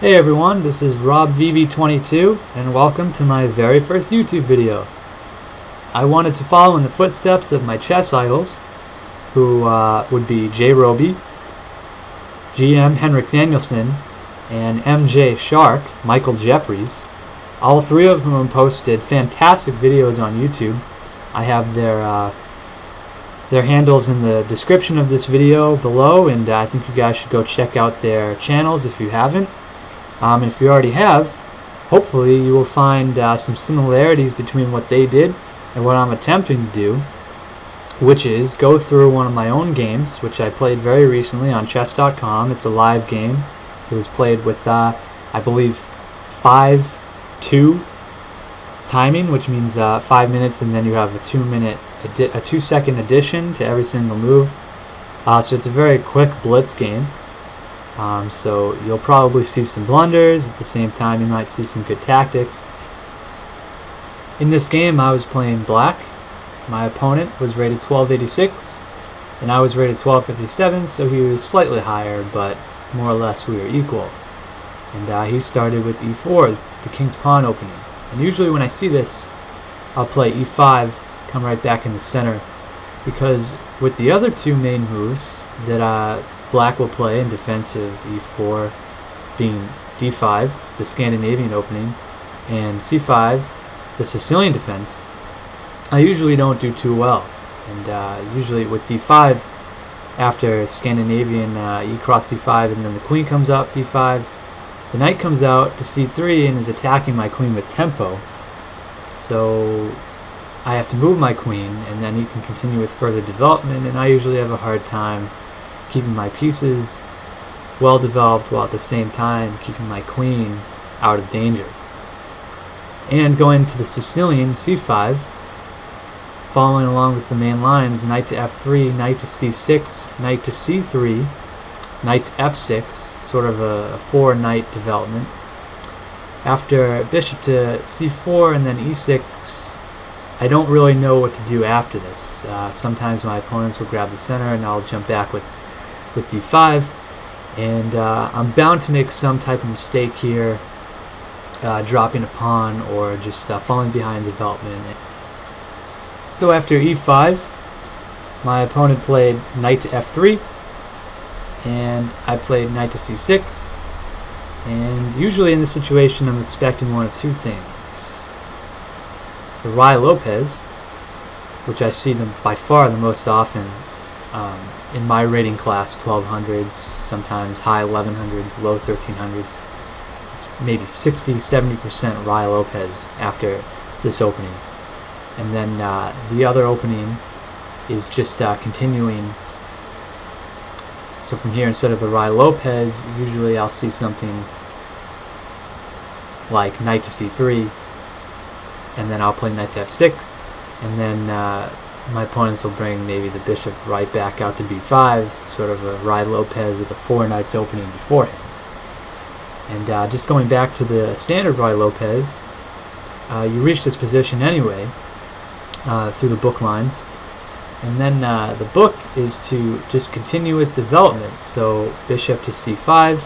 Hey everyone, this is RobVB22 and welcome to my very first YouTube video. I wanted to follow in the footsteps of my chess idols, who would be Jrobi, GM Henrik Danielson, and mjshark Michael Jeffries. All three of whom posted fantastic videos on YouTube. I have their handles in the description of this video below, and I think you guys should go check out their channels if you haven't. If you already have, hopefully you will find some similarities between what they did and what I'm attempting to do, which is go through one of my own games, which I played very recently on chess.com. It's a live game. It was played with, I believe, 5-2 timing, which means 5 minutes, and then you have a 2-second addition to every single move. So it's a very quick blitz game. So you'll probably see some blunders. At the same time, you might see some good tactics. In this game, I was playing black. My opponent was rated 1286, and I was rated 1257, so he was slightly higher, but more or less we were equal. And he started with e4, the king's pawn opening. And usually when I see this, I'll play e5, come right back in the center, because with the other two main moves that black will play in defensive e4, being d5, the Scandinavian opening, and c5, the Sicilian defense, I usually don't do too well. And usually with d5, after Scandinavian e cross d5, and then the queen comes up d5, the knight comes out to c3 and is attacking my queen with tempo. So I have to move my queen, and then he can continue with further development, and I usually have a hard time keeping my pieces well developed while at the same time keeping my queen out of danger. And going to the Sicilian c5, following along with the main lines, knight to f3, knight to c6, knight to c3, knight to f6, sort of a 4-knight development. After bishop to c4 and then e6, I don't really know what to do after this. Sometimes my opponents will grab the center and I'll jump back with d5, and I'm bound to make some type of mistake here, dropping a pawn or just falling behind development. So after e5, my opponent played knight to f3, and I played knight to c6, and usually in this situation I'm expecting one of two things. The Rye Lopez, which I see them by far the most often in my rating class, 1200s, sometimes high 1100s, low 1300s. It's maybe 60-70% Rye Lopez after this opening. And then the other opening is just continuing. So from here, instead of the Rye Lopez, usually I'll see something like knight to c3, and then I'll play knight to f6, and then my opponents will bring maybe the bishop right back out to b5, sort of a Rye Lopez with a 4 knights opening beforehand. And just going back to the standard Rye Lopez, you reach this position anyway through the book lines, and then the book is to just continue with development. So bishop to c5,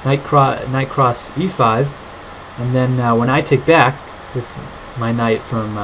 knight cross e5, and then when I take back with my knight from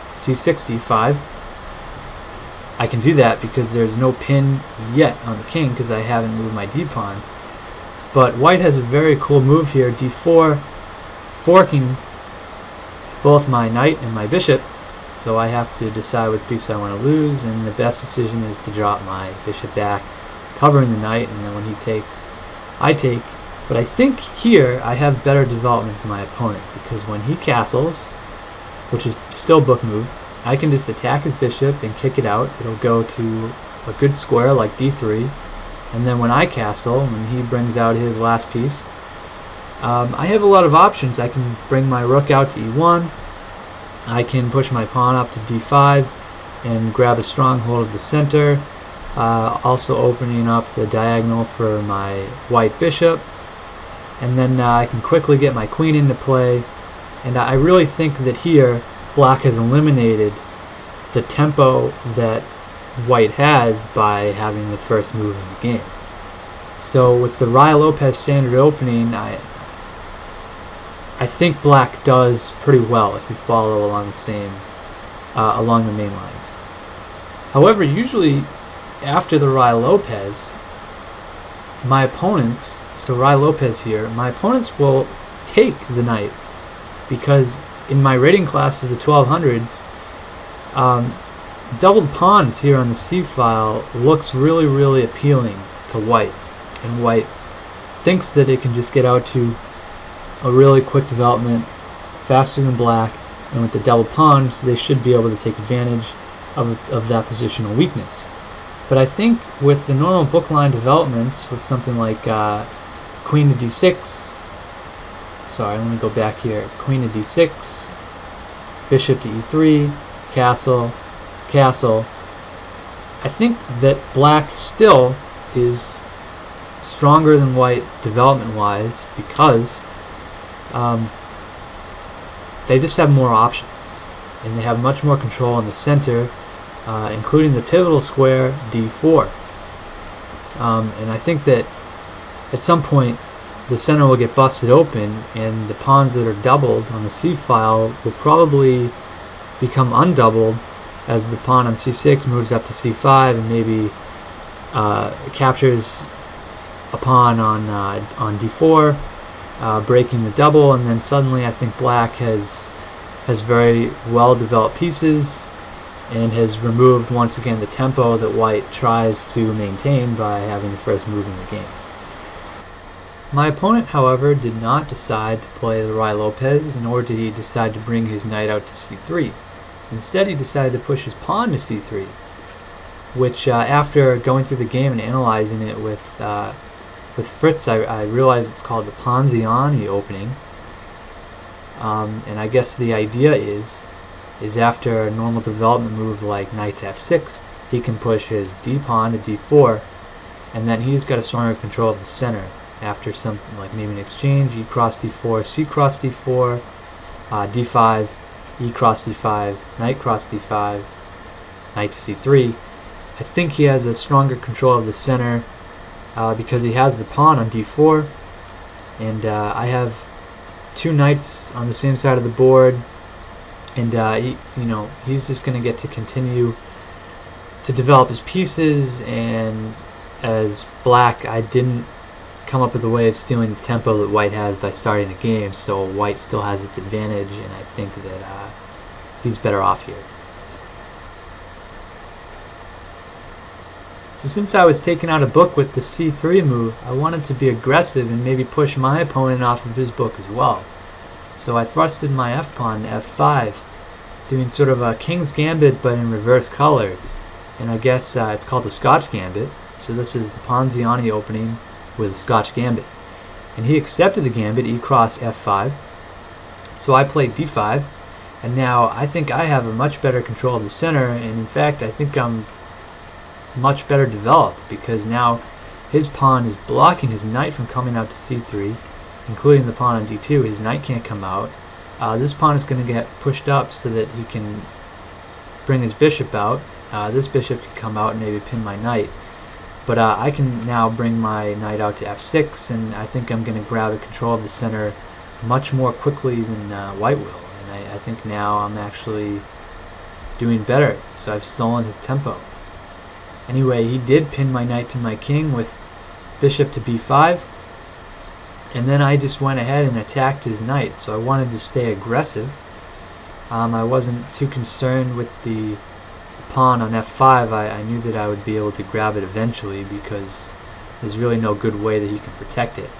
c6 d5, I can do that because there's no pin yet on the king because I haven't moved my d-pawn. But white has a very cool move here, d4, forking both my knight and my bishop, so I have to decide which piece I want to lose, and the best decision is to drop my bishop back, covering the knight, and then when he takes, I take. But I think here I have better development than my opponent, because when he castles, which is still book move, I can just attack his bishop and kick it out. It'll go to a good square like d3, and then when I castle, when he brings out his last piece, I have a lot of options. I can bring my rook out to e1, I can push my pawn up to d5 and grab a stronghold of the center, also opening up the diagonal for my white bishop, and then I can quickly get my queen into play. And I really think that here black has eliminated the tempo that white has by having the first move of the game. So with the Raya Lopez standard opening, I think black does pretty well if you follow along the same along the main lines. However, usually after the Raya Lopez, my opponents, so Raya Lopez here, my opponents will take the knight, because in my rating class of the 1200s, doubled pawns here on the C file looks really, really appealing to white, and white thinks that it can just get out to a really quick development, faster than black, and with the double pawns they should be able to take advantage of that positional weakness. But I think with the normal bookline developments, with something like queen to d6, sorry, let me go back here, queen to d6, bishop to e3, castle, castle, I think that black still is stronger than white development-wise, because they just have more options, and they have much more control in the center, including the pivotal square d4. And I think that at some point the center will get busted open, and the pawns that are doubled on the C file will probably become undoubled as the pawn on c6 moves up to c5 and maybe captures a pawn on d4, breaking the double, and then suddenly I think black has very well developed pieces and has removed once again the tempo that white tries to maintain by having the first move in the game. My opponent, however, did not decide to play the Raya Lopez, nor did he decide to bring his knight out to c3. Instead, he decided to push his pawn to c3, which after going through the game and analyzing it with Fritz, I realized it's called the Ponziani Opening. And I guess the idea is after a normal development move like knight to f6, he can push his d pawn to d4, and then he's got a stronger control of the center. After something like maybe an exchange, e cross d4, c cross d4, d5, e cross d5, knight cross d5, knight to c3. I think he has a stronger control of the center because he has the pawn on d4, and I have two knights on the same side of the board, and he's just going to get to continue to develop his pieces. And as black, I didn't come up with a way of stealing the tempo that white has by starting the game, so white still has its advantage, and I think that he's better off here. So since I was taking out a book with the c3 move, I wanted to be aggressive and maybe push my opponent off of his book as well. So I thrusted my f-pawn to f5, doing sort of a king's gambit but in reverse colors. And I guess it's called a Scotch gambit. So this is the Ponziani opening with a Scotch gambit. And he accepted the gambit, e cross f5. So I played d5, and now I think I have a much better control of the center, and in fact I think I'm much better developed, because now his pawn is blocking his knight from coming out to c3, including the pawn on d2. His knight can't come out. This pawn is going to get pushed up so that he can bring his bishop out. This bishop can come out and maybe pin my knight. But I can now bring my knight out to f6, and I think I'm going to grab a control of the center much more quickly than white will. And I think now I'm actually doing better, so I've stolen his tempo. Anyway, he did pin my knight to my king with bishop to b5, and then I just went ahead and attacked his knight, so I wanted to stay aggressive. I wasn't too concerned with the pawn on f5. I knew that I would be able to grab it eventually, because there's really no good way that he can protect it.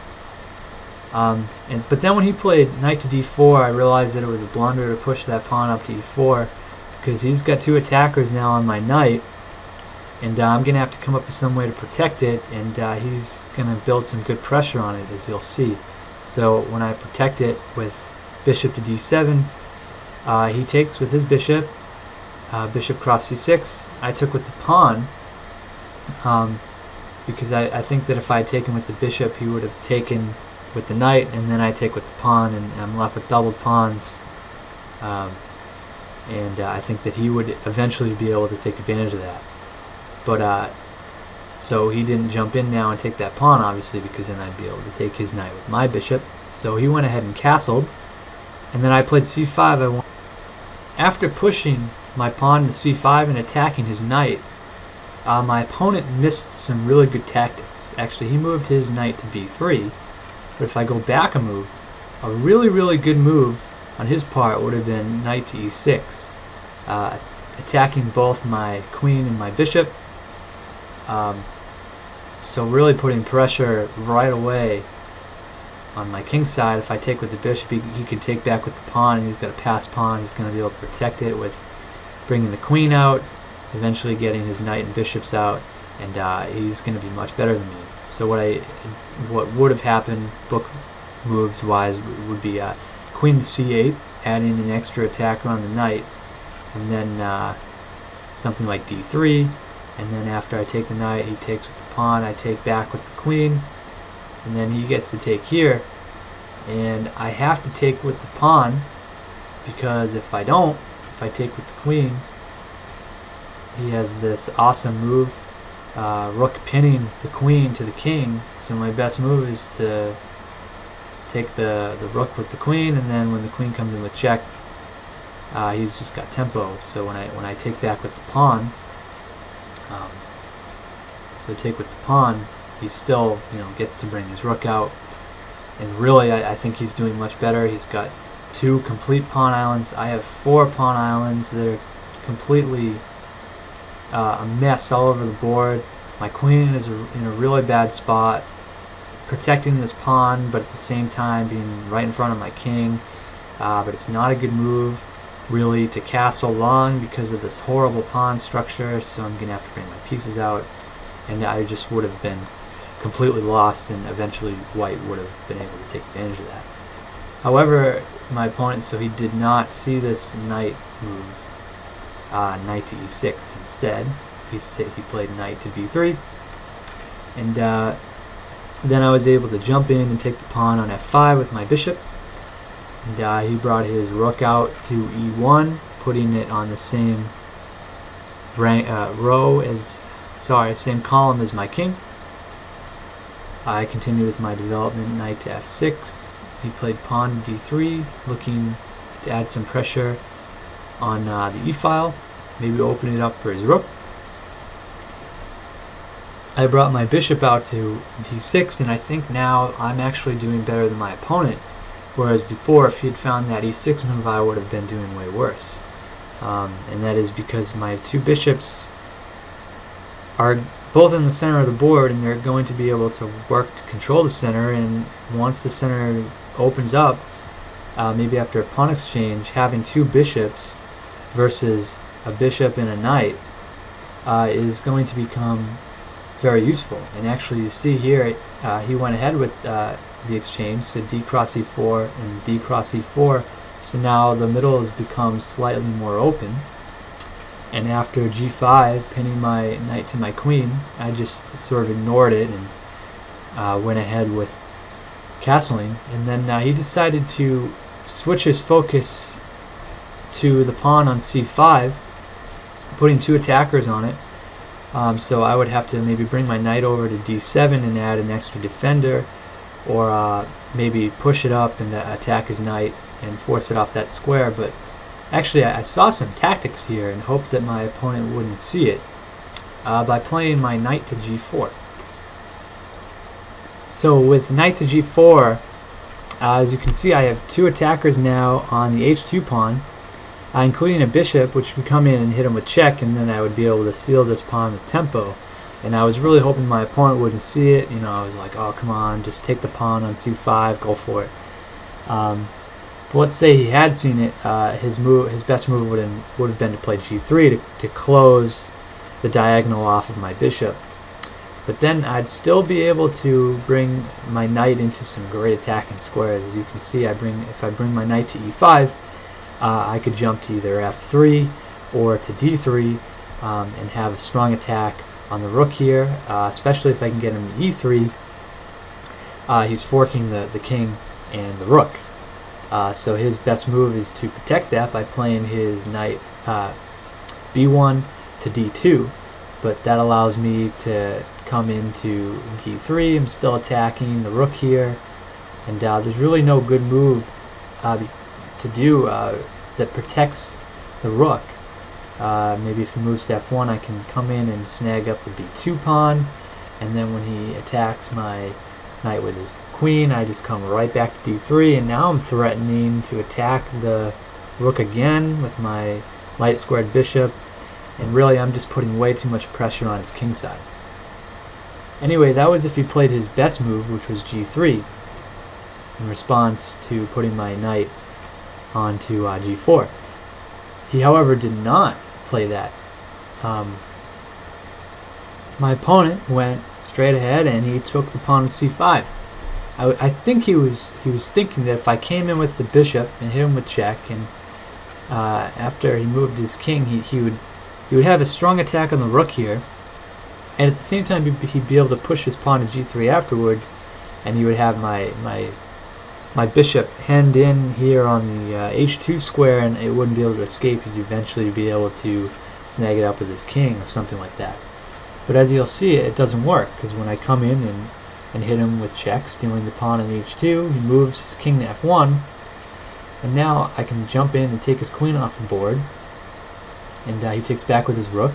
But then when he played knight to d4, I realized that it was a blunder to push that pawn up to e4, because he's got two attackers now on my knight, and I'm going to have to come up with some way to protect it, and he's going to build some good pressure on it, as you'll see. So when I protect it with bishop to d7, he takes with his bishop, bishop cross c6. I took with the pawn, because I think that if I had taken with the bishop, he would have taken with the knight, and then I take with the pawn, and I'm left with doubled pawns. And I think that he would eventually be able to take advantage of that. But So he didn't jump in now and take that pawn, obviously, because then I'd be able to take his knight with my bishop. So he went ahead and castled, and then I played c5. After pushing my pawn to c5 and attacking his knight, my opponent missed some really good tactics. Actually, he moved his knight to b3, but if I go back a move, a really good move on his part would have been knight to e6, attacking both my queen and my bishop. So really putting pressure right away on my king side. If I take with the bishop, he could take back with the pawn, and he's got a passed pawn. He's going to be able to protect it with bringing the queen out, eventually getting his knight and bishops out, and he's going to be much better than me. So what would have happened, book moves wise, would be queen to c8, adding an extra attacker on the knight, and then something like d3. And then after I take the knight, he takes with the pawn, I take back with the queen, and then he gets to take here. And I have to take with the pawn, because if I don't, if I take with the queen, he has this awesome move, rook pinning the queen to the king. So my best move is to take the rook with the queen, and then when the queen comes in with check, he's just got tempo. So when I take back with the pawn, so take with the pawn, he still, gets to bring his rook out. And really, I think he's doing much better. He's got 2 complete pawn islands. I have 4 pawn islands that are completely a mess all over the board. My queen is in a really bad spot, protecting this pawn, but at the same time being right in front of my king. But it's not a good move, really, to castle long because of this horrible pawn structure, so I'm going to have to bring my pieces out, and I just would have been completely lost, and eventually white would have been able to take advantage of that. However, my opponent, so he did not see this knight move, knight to e6 instead. He played knight to b3, and then I was able to jump in and take the pawn on f5 with my bishop. And he brought his rook out to e1, putting it on the same same column as my king. I continued with my development, knight to f6. He played pawn to d3, looking to add some pressure on the e-file, maybe open it up for his rook. I brought my bishop out to d6, and I think now I'm actually doing better than my opponent. Whereas before, if he'd found that e6 move, I would have been doing way worse. And that is because my 2 bishops are both in the center of the board, and they're going to be able to work to control the center. And once the center opens up, maybe after a pawn exchange, having 2 bishops versus a bishop and a knight is going to become very useful. And actually, you see here, he went ahead with the exchange, so d cross e4 and d cross e4. So now the middle has become slightly more open. And after g5, pinning my knight to my queen, I just sort of ignored it and went ahead with castling. And then he decided to switch his focus to the pawn on c5, putting 2 attackers on it. So I would have to maybe bring my knight over to d7 and add an extra defender, or maybe push it up and attack his knight and force it off that square. But actually, I saw some tactics here and hoped that my opponent wouldn't see it by playing my knight to g4. So with knight to g4, as you can see, I have 2 attackers now on the h2 pawn, including a bishop, which would come in and hit him with check, and then I would be able to steal this pawn with tempo. And I was really hoping my opponent wouldn't see it. I was like, oh, come on, just take the pawn on c5, go for it. But let's say he had seen it. His best move would have been to play g3 to close the diagonal off of my bishop. But then I'd still be able to bring my knight into some great attacking squares. As you can see, if I bring my knight to e5, I could jump to either f3 or to d3 and have a strong attack on the rook here, especially if I can get him to e3. He's forking the king and the rook. So his best move is to protect that by playing his knight b1 to d2. but that allows me to come into d3. I'm still attacking the rook here, and there's really no good move to do that protects the rook. Maybe if he moves to f1, I can come in and snag up the b2 pawn, and then when he attacks my knight with his queen, I just come right back to d3, and now I'm threatening to attack the rook again with my light squared bishop, and really I'm just putting way too much pressure on his king side. Anyway, that was if he played his best move, which was g3, in response to putting my knight onto g4. He, however, did not play that. My opponent went straight ahead and he took the pawn to c5. I think he was thinking that if I came in with the bishop and hit him with check, and after he moved his king, he would have a strong attack on the rook here, and at the same time he'd be able to push his pawn to g3 afterwards, and he would have my bishop hemmed in here on the h2 square, and it wouldn't be able to escape. He'd eventually be able to snag it up with his king or something like that. But as you'll see, it doesn't work, because when I come in and hit him with check, stealing the pawn on h2, he moves his king to f1, and now I can jump in and take his queen off the board, and he takes back with his rook,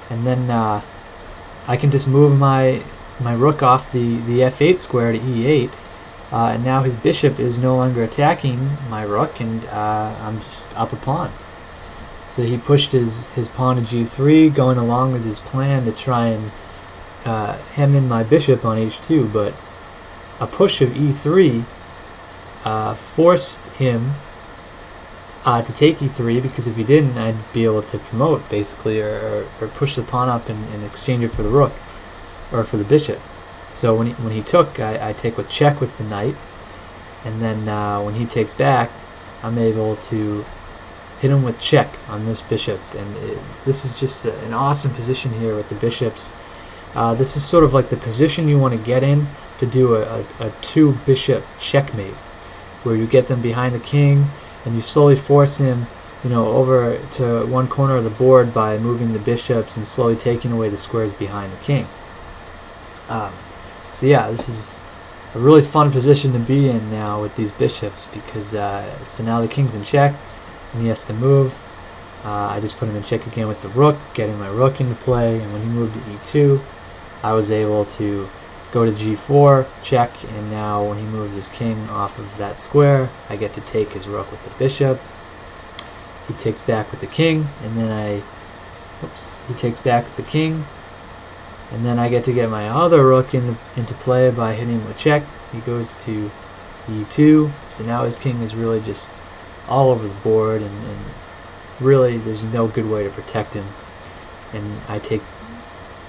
and then I can just move my rook off the f8 square to e8, and now his bishop is no longer attacking my rook, and I'm just up a pawn. So he pushed his pawn to g3, going along with his plan to try and hem in my bishop on h2, but a push of e3 forced him to take e3, because if he didn't, I'd be able to promote, basically, or push the pawn up and exchange it for the rook, or for the bishop. So when he took, I take with check with the knight, and then when he takes back, I'm able to hit him with check on this bishop, and this is just an awesome position here with the bishops. This is sort of like the position you want to get in to do a two bishop checkmate, where you get them behind the king and you slowly force him, over to one corner of the board by moving the bishops and slowly taking away the squares behind the king. So yeah, this is a really fun position to be in now with these bishops, because so now the king's in check and he has to move. I just put him in check again with the rook, getting my rook into play, and when he moved to e2, I was able to go to g4, check, and now when he moves his king off of that square, I get to take his rook with the bishop. He takes back with the king, and then he takes back with the king, and then I get to get my other rook into play by hitting him with check. He goes to e2, so now his king is really just all over the board, and really there's no good way to protect him. And I take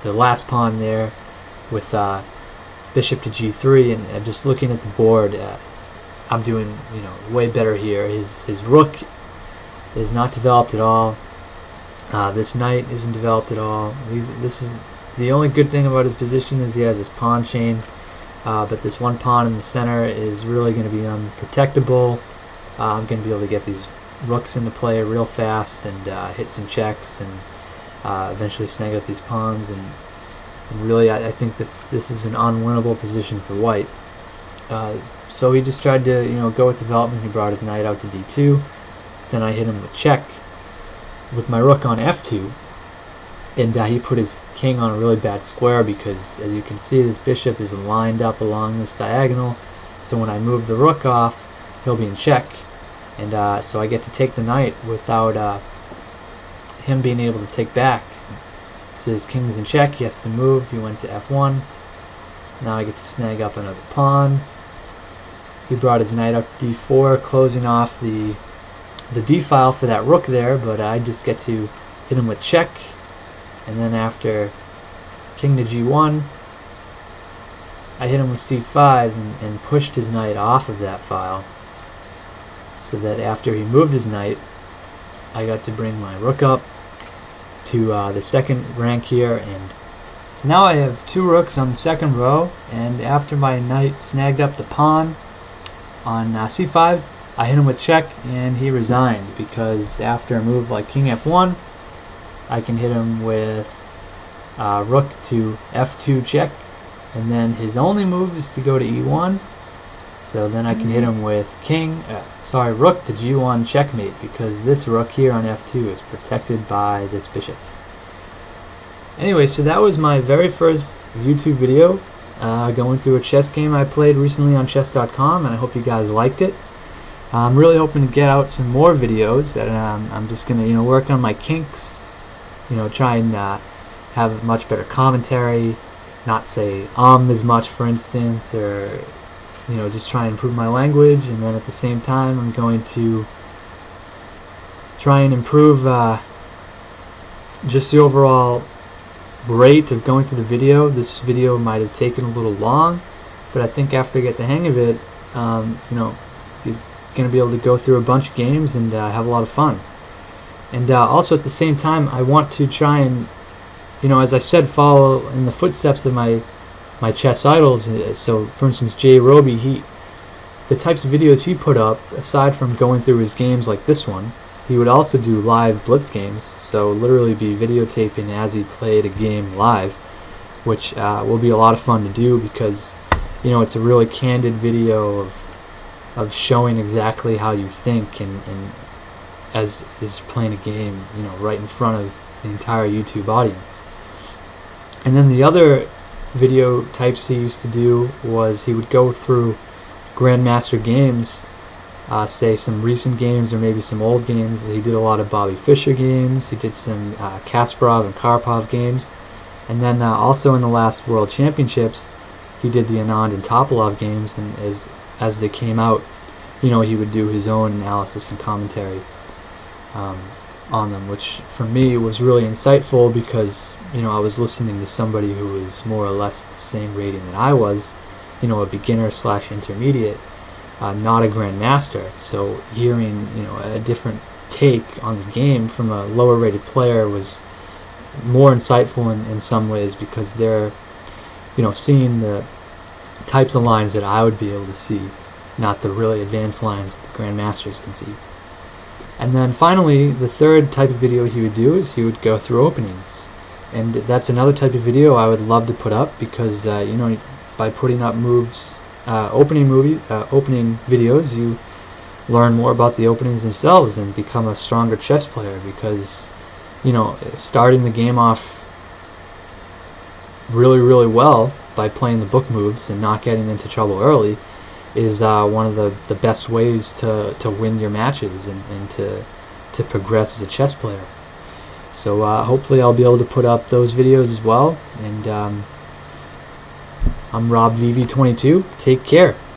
the last pawn there with bishop to g3, and just looking at the board, I'm doing way better here. His rook is not developed at all. This knight isn't developed at all. This is the only good thing about his position, is he has his pawn chain, but this one pawn in the center is really going to be unprotectable. I'm going to be able to get these rooks into play real fast and hit some checks and eventually snag up these pawns, and really I think that this is an unwinnable position for white. So he just tried to go with development. He brought his knight out to d2, then I hit him with check with my rook on f2, and he put his king on a really bad square, because as you can see, this bishop is lined up along this diagonal, so when I move the rook off, he'll be in check, and so I get to take the knight without him being able to take back. So his king is in check, he has to move, he went to f1, now I get to snag up another pawn. He brought his knight up to d4, closing off the d-file for that rook there, but I just get to hit him with check, and then after king to g1, I hit him with c5 and pushed his knight off of that file, so that after he moved his knight, I got to bring my rook up to the second rank here, and so now I have two rooks on the second row, and after my knight snagged up the pawn on c5, I hit him with check, and he resigned, because after a move like king f1, I can hit him with rook to f2 check, and then his only move is to go to e1. So then I can hit him with rook to g1 checkmate, because this rook here on f2 is protected by this bishop. Anyway, so that was my very first YouTube video going through a chess game I played recently on chess.com, and I hope you guys liked it. I'm really hoping to get out some more videos, and I'm just going to work on my kinks, try and have a much better commentary, not say as much, for instance, or just try and improve my language. And then at the same time I'm going to try and improve just the overall rate of going through the video. This video might have taken a little long, but I think after I get the hang of it, you're going to be able to go through a bunch of games and have a lot of fun. And also at the same time, I want to try and, as I said, follow in the footsteps of my chess idols. So for instance, Jrobi, the types of videos he put up, aside from going through his games like this one, he would also do live blitz games, so literally be videotaping as he played a game live, which will be a lot of fun to do, because it's a really candid video of showing exactly how you think, and as is playing a game right in front of the entire YouTube audience. And then the other video types he used to do was he would go through Grandmaster games, say some recent games or maybe some old games. He did a lot of Bobby Fischer games, he did some Kasparov and Karpov games, and then also in the last World Championships he did the Anand and Topalov games, and as they came out, he would do his own analysis and commentary on them, which for me was really insightful, because I was listening to somebody who was more or less the same rating that I was, a beginner / intermediate, not a grandmaster. So hearing a different take on the game from a lower rated player was more insightful in some ways, because they're seeing the types of lines that I would be able to see, not the really advanced lines that the grandmasters can see. And then finally, the third type of video he would do is he would go through openings, and that's another type of video I would love to put up, because by putting up opening videos, you learn more about the openings themselves and become a stronger chess player, because starting the game off really well by playing the book moves and not getting into trouble early is one of the best ways to win your matches and to progress as a chess player. So hopefully I'll be able to put up those videos as well. And I'm RobVV22. Take care.